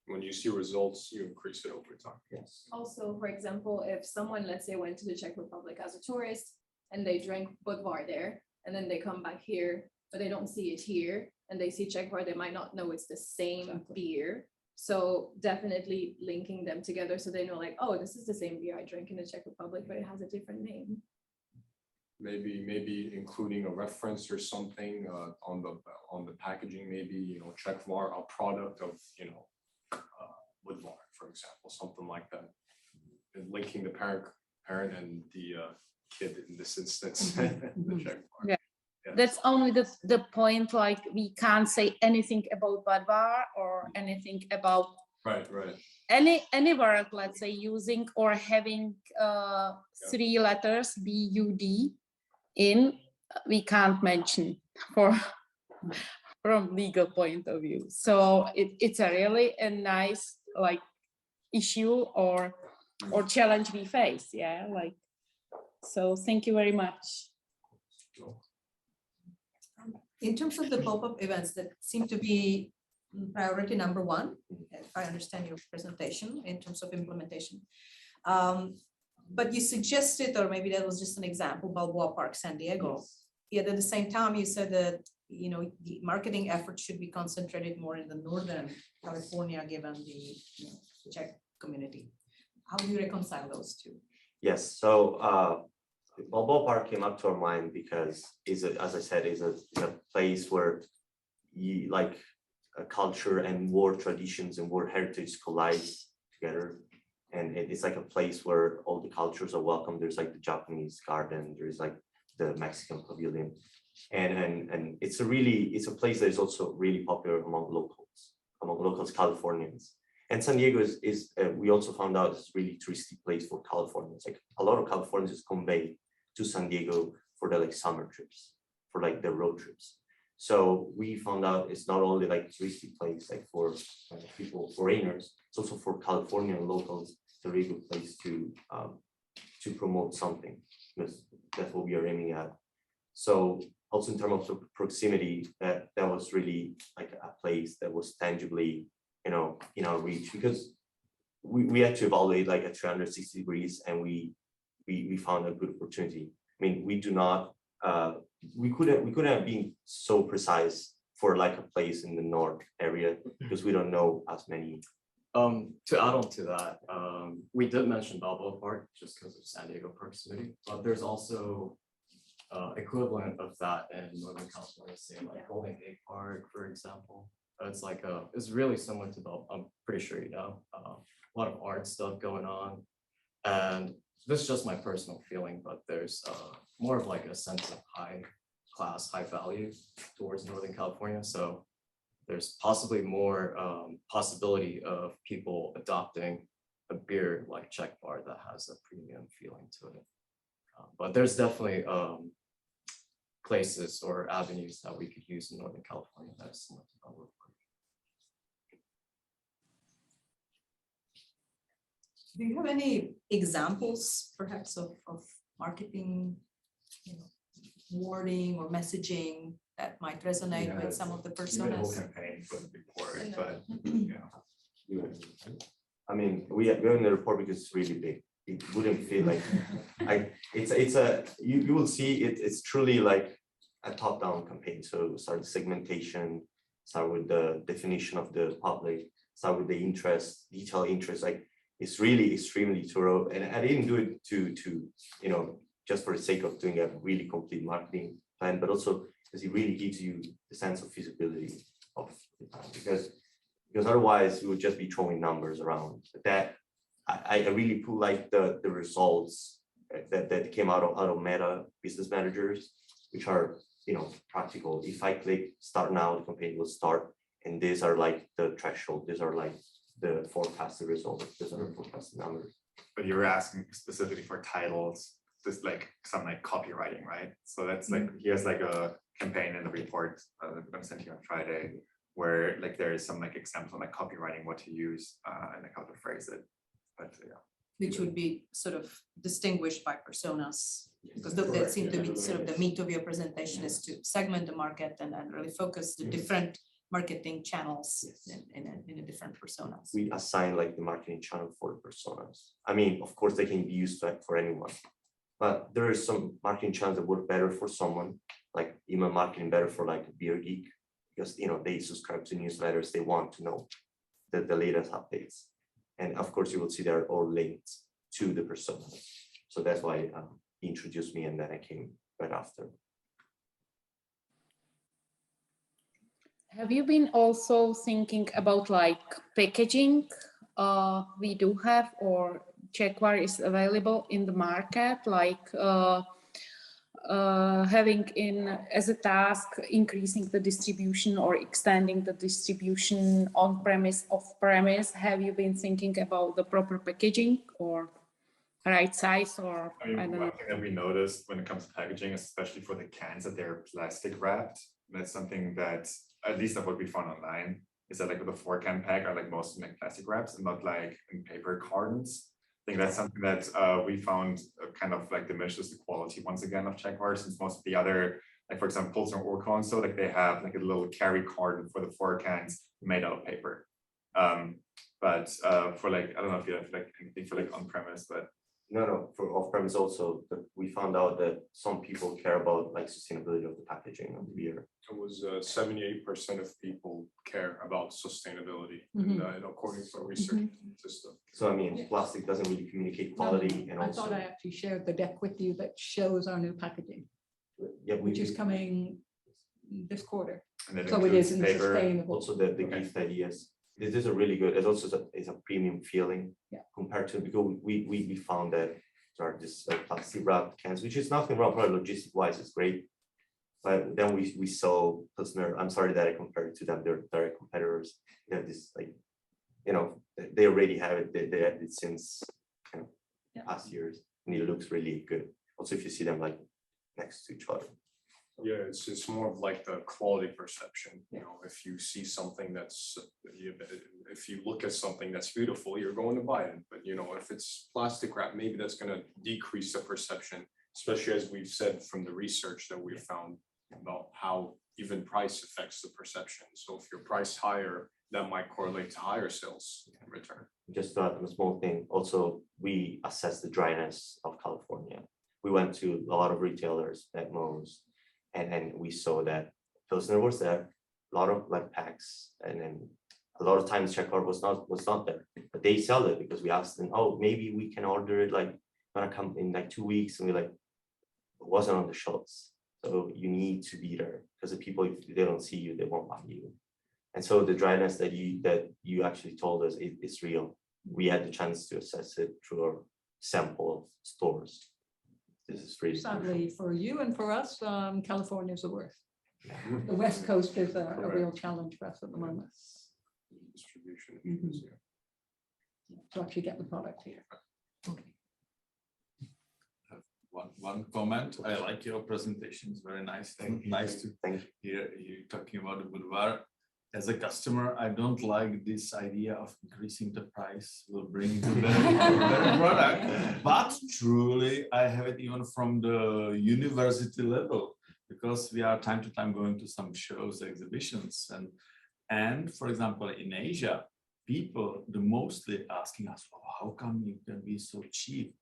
When you see results, you increase it over time. Yes. Also, for example, if someone, let's say, went to the Czech Republic as a tourist and they drank Budvar there, and then they come back here, but they don't see it here, and they see Czechvar, they might not know it's the same beer. So definitely linking them together so they know like, oh, this is the same beer I drink in the Czech Republic, but it has a different name. Maybe including a reference or something on the packaging, maybe, you know, Czechvar, a product of, you know, Woodvar, for example, something like that. And linking the parent and the kid in this instance. The Czechvar. Yeah. Yes. That's only the point, like we can't say anything about Budvar or anything about Right. any word, let's say using or having 3 letters BUD in, we can't mention from legal point of view. So it's a really a nice like issue or challenge we face. Yeah, like, so thank you very much. In terms of the pop-up events that seem to be priority number 1, if I understand your presentation in terms of implementation. But you suggested, or maybe that was just an example, Balboa Park, San Diego. Yet at the same time, you said that, you know, the marketing effort should be concentrated more in the Northern California, given the, you know, Czech community. How do you reconcile those two? Yes, so Balboa Park came up to our mind because as I said, is a place where you like a culture and war traditions and war heritage collide together. And it's like a place where all the cultures are welcome. There's like the Japanese garden, there's like the Mexican pavilion. And it's a place that is also really popular among locals, Californians. And San Diego is we also found out it's a really touristy place for Californians. Like a lot of Californians convey to San Diego for the like summer trips, for like the road trips. So we found out it's not only like touristy place like for people, foreigners, it's also for Californian locals. It's a really good place to promote something, because that's what we are aiming at. So also in terms of proximity, that was really like a place that was tangibly, you know, in our reach, because we had to evaluate like at 360 degrees, and we found a good opportunity. I mean, we do not, we couldn't have been so precise for like a place in the north area, because we don't know as many. To add on to that, we did mention Balboa Park just because of San Diego proximity, but there's also equivalent of that in Northern California, say like Golden Gate Park, for example. It's like it's really similar to Balboa. I'm pretty sure you know, a lot of art stuff going on, and this is just my personal feeling, but there's more of like a sense of high class, high value towards Northern California. So there's possibly more possibility of people adopting a beer like Czechvar that has a premium feeling to it. But there's definitely places or avenues that we could use in Northern California that is similar to Balboa Park. Do you have any examples perhaps of marketing, you know, wording or messaging that might resonate with some of the We made a whole personas? campaign for the report, but yeah. I mean, we have in the report because it's really big. It wouldn't feel like you will see it's truly like a top-down campaign. So start segmentation, start with the definition of the public, start with the interest, detailed interest. Like it's really extremely thorough. And I didn't do it to you know, just for the sake of doing a really complete marketing plan, but also because it really gives you the sense of feasibility of the plan. Because otherwise we would just be throwing numbers around. That I really put like the results that came out of Meta Business Managers, which are, you know, practical. If I click start now, the campaign will start, and these are like the threshold. These are like the forecasted results. These are the forecasted numbers. But you were asking specifically for titles, just like some like copywriting, right? So that's like, here's like a campaign in the report that I'm gonna send you on Friday, where like there is some like example of like copywriting, what to use and like how to phrase it. But yeah. Which would be sort of distinguished by personas, because that Correct, seemed to yeah. be sort of the meat of your presentation, is to segment the market and really focus the different marketing channels in a different personas. We assign like the marketing channel for personas. I mean, of course, they can be used for anyone, but there are some marketing channels that work better for someone, like email marketing better for like a beer geek, because, you know, they subscribe to newsletters, they want to know the latest updates. And of course, you will see they're all linked to the personas. So that's why he introduced me, and then I came right after. Have you been also thinking about like packaging? We do have, or Czechvar is available in the market, like having in as a task increasing the distribution or extending the distribution on premise, off premise. Have you been thinking about the proper packaging or right size, or I mean, I don't one know? thing that we noticed when it comes to packaging, especially for the cans, that they're plastic wrapped. That's something that, at least of what we found online, is that like with a 4-can pack are like most like plastic wraps and not like in paper cartons. I think that's something that we found kind of like diminishes the quality once again of Czechvar, since most of the other, like for example, Pilsner or Orko, so like they have like a little carry carton for the 4 cans made out of paper. But for like, I don't know if you have like anything for like on premise, but No, for off-premise also, but we found out that some people care about like sustainability of the packaging of the beer. It was 78% of people care about sustainability, and according to our research system. So I mean, plastic doesn't really communicate quality, and I also, thought I actually shared the deck with you that shows our new packaging, yeah, which is coming this quarter. and it So it includes is in paper. sustainable. also the gift ideas. This is a really good, it's also it's a premium feeling. Yeah. Compared to, because we found that there are this plastic wrapped cans, which is nothing wrong, probably logistic wise, it's great. But then we saw Pilsner, I'm sorry that I compared to them, they're direct competitors. They have this like, you know, they already have it, they had it since kind of past years, and it looks really good. Also, if you see them like next to each other. Yeah, it's more of like the quality perception, you know, if you see something that's, if you look at something that's beautiful, you're going to buy it. But you know, if it's plastic wrap, maybe that's gonna decrease the perception, especially as we've said from the research that we found about how even price affects the perception. So if your price higher, that might correlate to higher sales in return. Just a small thing, also, we assessed the dryness of California. We went to a lot of retailers at Moe's, and we saw that Pilsner was there, a lot of like packs, and then a lot of times Czechvar was not there, but they sell it because we asked them, oh, maybe we can order it, like gonna come in like 2 weeks, and we like, it wasn't on the shelves. So you need to be there, because the people, if they don't see you, they won't buy you. And so the dryness that you actually told us is real. We had the chance to assess it through our sample of stores. This is really Sadly for you and for us, California is the worst. The West Coast is a real challenge for us at the moment Distribution Mhm. issues, yeah. to actually get the product here. One comment. I like your presentation. It's very nice. Nice to Thank hear you talking about the boudoir. As a customer, I don't like this idea of increasing the price will bring the better product. But truly, I have it even from the university level, because we are time to time going to some shows, exhibitions, and for example, in Asia, people the mostly asking us, oh, how come you can be so cheap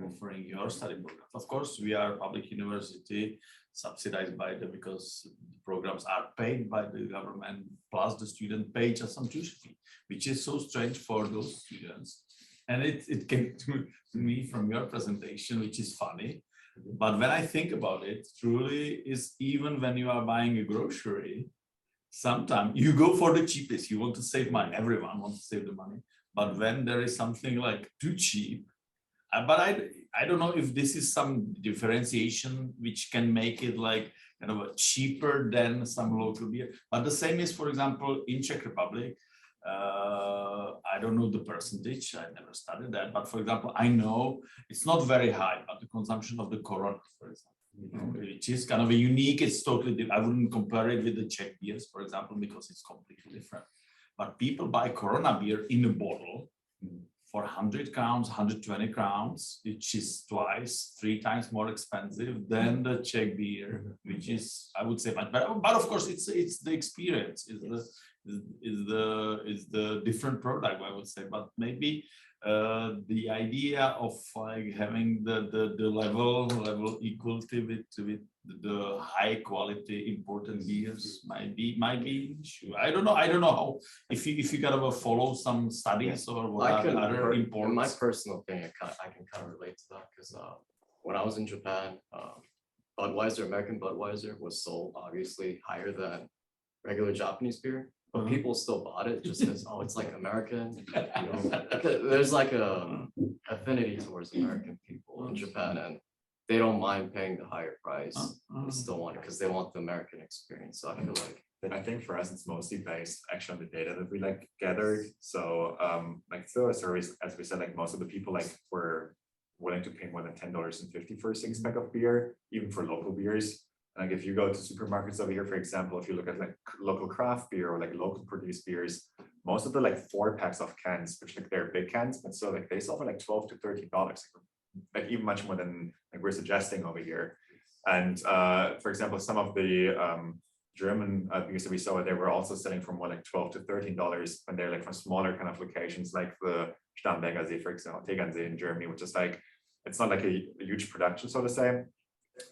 offering your study programs? Of course, we are a public university subsidized by because the programs are paid by the government, plus the student pays just some tuition fee, which is so strange for those students. And it came to me from your presentation, which is funny. But when I think about it, truly is even when you are buying a grocery, sometimes you go for the cheapest, you want to save money, everyone wants to save the money. But when there is something like too cheap, but I don't know if this is some differentiation which can make it like kind of a cheaper than some local beer. But the same is, for example, in Czech Republic. I don't know the percentage, I never studied that, but for example, I know it's not very high, but the consumption of the Corona, for example, which is kind of a unique, it's totally different. I wouldn't compare it with the Czech beers, for example, because it's completely different. But people buy Corona beer in a bottle for 100 crowns, 120 crowns, which is 3 times more expensive than the Czech beer, which is, I would say, much better. But of course, it's the experience, is the different product, I would say, but maybe the idea of like having the level equality with the high quality imported beers might be an issue. I don't know how, if you kind of follow some studies or what I are can, other in my imports. personal opinion, I can kind of relate to that because when I was in Japan, Budweiser, American Budweiser was sold obviously higher than regular Japanese beer, but people still bought it just because, oh, it's like American. You know, there's like a affinity towards American people in Japan, and they don't mind paying the higher price. They still want it because they want the American experience. So I feel like. I think for us, it's mostly based actually on the data that we like gathered. So like through our surveys, as we said, like most of the people like were willing to pay more than $10.50 for a 6-pack of beer, even for local beers. Like if you go to supermarkets over here, for example, if you look at like local craft beer or like local produced beers, most of the like 4-packs of cans, which like they're big cans, but so like they sell for like $12 to $13, like even much more than like we're suggesting over here. And for example, some of the German beers that we saw, they were also selling for more like $12 to $13 when they're like from smaller kind of locations, like the Starnberger See, for example, Tegernsee in Germany, which is like, it's not like a huge production, so to say.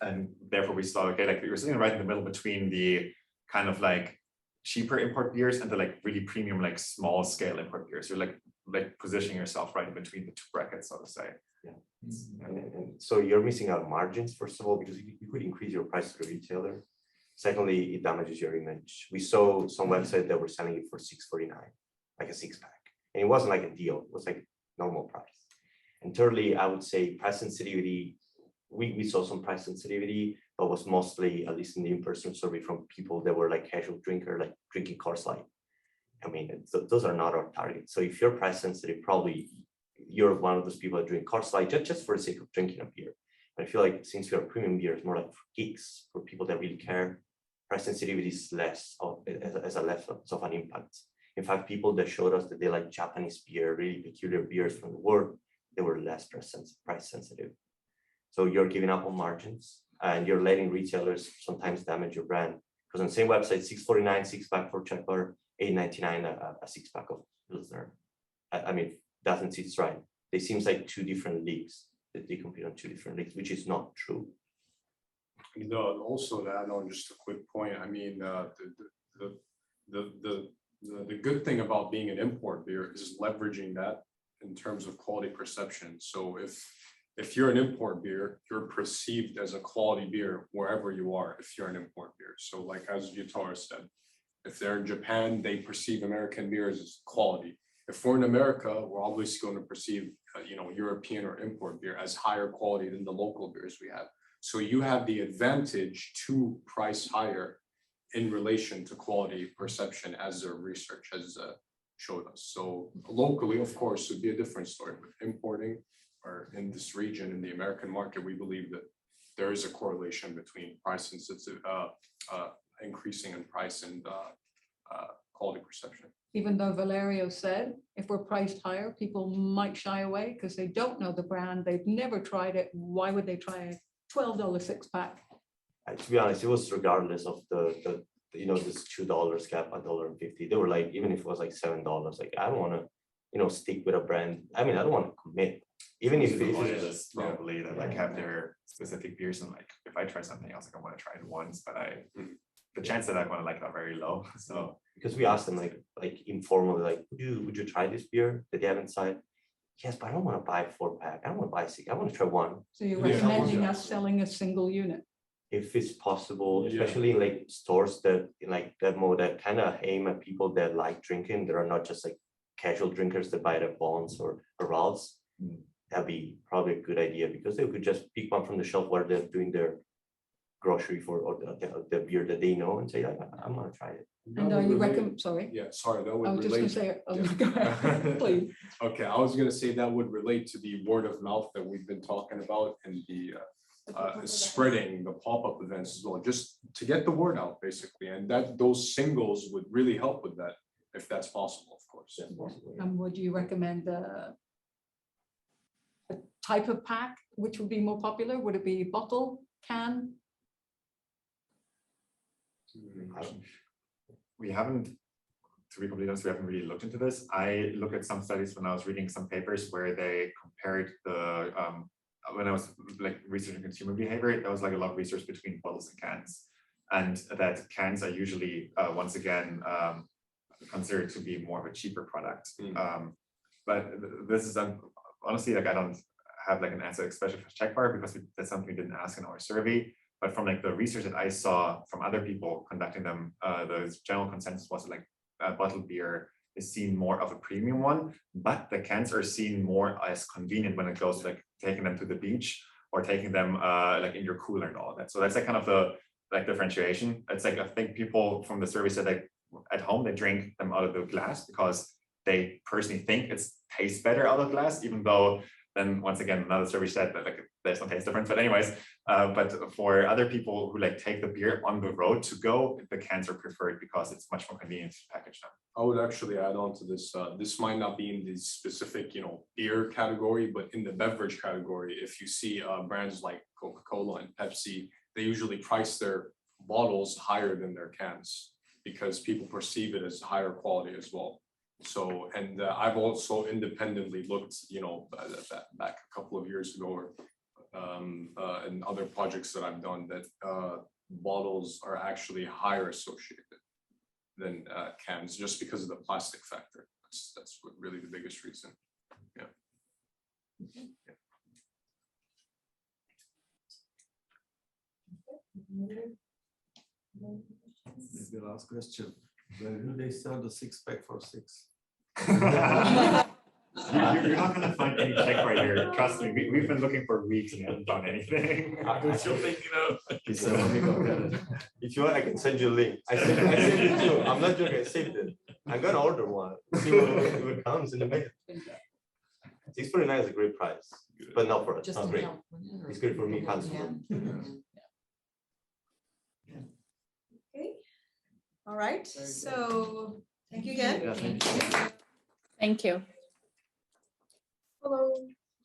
And therefore we saw, okay, like we were sitting right in the middle between the kind of like cheaper import beers and the like really premium, like small scale import beers. You're like positioning yourself right in between the two brackets, so to say. And so you're missing out margins, first of all, because you could increase your price to the retailer. Secondly, it damages your image. We saw some websites that were selling it for $6.49, like a 6-pack. And it wasn't like a deal, it was like normal price. And thirdly, I would say price sensitivity. We saw some price sensitivity, but was mostly, at least in the in-person survey, from people that were like casual drinker, like drinking Coors Light. I mean, those are not our target. So if you're price sensitive, probably you're one of those people that drink Coors Light just for the sake of drinking a beer. But I feel like since you're a premium beer, it's more like for geeks, for people that really care. Price sensitivity is less of as a less of an impact. In fact, people that showed us that they like Japanese beer, really peculiar beers from the world, they were less price sensitive. So you're giving up on margins and you're letting retailers sometimes damage your brand. Because on the same website, $6.49 6-pack for Czechvar, $8.99 a 6-pack of Pilsner. I mean, doesn't sit right. They seems like two different leagues, that they compete on two different leagues, which is not true. Also to add on just a quick point, I mean, the good thing about being an import beer is leveraging that in terms of quality perception. So if you're an import beer, you're perceived as a quality beer wherever you are if you're an import beer. So like as Yutara said, if they're in Japan, they perceive American beers as quality. If we're in America, we're obviously going to perceive European or import beer as higher quality than the local beers we have. So you have the advantage to price higher in relation to quality perception, as the research has showed us. So locally, of course, it would be a different story. With importing or in this region, in the American market, we believe that there is a correlation between price sensitive, increasing in price and quality perception. Even though Valerio said, if we're priced higher, people might shy away because they don't know the brand. They've never tried it. Why would they try a $12 6-pack? To be honest, it was regardless of the this $2 cap, $1.50. They were like, even if it was like $7, like I don't want to, stick with a brand. I mean, I don't want to commit. Even if Loyalists probably that like have their specific beers, and like if I try something else, like I want to try it once, but the chance that I'm gonna like it are very low. So because we asked them like informally, like, would you try this beer that they haven't tried? Yes, but I don't want to buy a 4-pack. I don't want to buy a 6. I want to try one. So you're Yeah. recommending us selling a single unit? If it's possible, Yeah. especially in like stores that that kind of aim at people that like drinking, that are not just like casual drinkers that buy it at Bonds or Ralph's. That'd be probably a good idea because they could just pick one from the shelf while they're doing their grocery or the beer that they know and say, I'm gonna try it. And you recommend, sorry, Yeah, sorry, that I would was just gonna relate. say, oh, Yeah. go ahead, please. Okay, I was gonna say that would relate to the word of mouth that we've been talking about and the spreading the pop-up events as well, just to get the word out basically. And that those singles would really help with that, if that's possible, of course. And would you recommend a type of pack, which would be more popular? Would it be bottle, can? we haven't to be completely honest, we haven't really looked into this. I looked at some studies when I was reading some papers where they compared the when I was like researching consumer behavior, there was like a lot of research between bottles and cans, and that cans are usually once again considered to be more of a cheaper product. But this is honestly, like, I don't have like an answer, especially for Czechvar, because that's something we didn't ask in our survey. But from like the research that I saw from other people conducting them, the general consensus was like bottled beer is seen more of a premium one, but the cans are seen more as convenient when it goes to like taking them to the beach or taking them like in your cooler and all that. So that's like kind of the like differentiation. It's like, I think people from the survey said like at home they drink them out of the glass because they personally think it tastes better out of glass, even though then once again another survey said that like there's no taste difference. But anyways, but for other people who like take the beer on the road to go, the cans are preferred because it's much more convenient to package them. I would actually add on to this. This might not be in the specific, beer category, but in the beverage category, if you see brands like Coca-Cola and Pepsi, they usually price their bottles higher than their cans because people perceive it as higher quality as well. So, and I've also independently looked, back a couple of years ago, and other projects that I've done, that bottles are actually higher associated than cans, just because of the plastic factor. That's what really the biggest reason. Yeah. Maybe the last question. Where do they sell the 6-pack for 6? You're not gonna find any check right here. Trust me. We've been looking for weeks and haven't done anything. If you want, I can send you a link. I saved it too. I'm not joking. I saved it. I'm gonna order one. See what it comes in the mail. $6.49 is a great price, but not for us. Just Not to great. help. It's good for me, consumer. Okay. All right, so thank you again. Yeah, thank Thank you. Hello,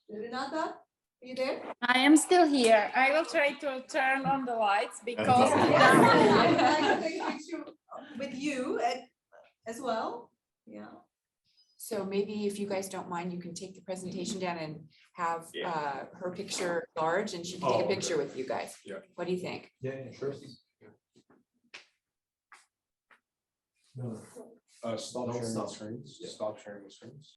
Renata, are you there? I am still here. I will try to turn on the lights because I would like to take a picture with you as well. Yeah. So maybe if you guys don't mind, you can take the presentation down and have her picture large and she can take a picture with you guys. Yeah. What do you think? Yeah, sure. Stop sharing the stop. screens. Stop sharing the screens.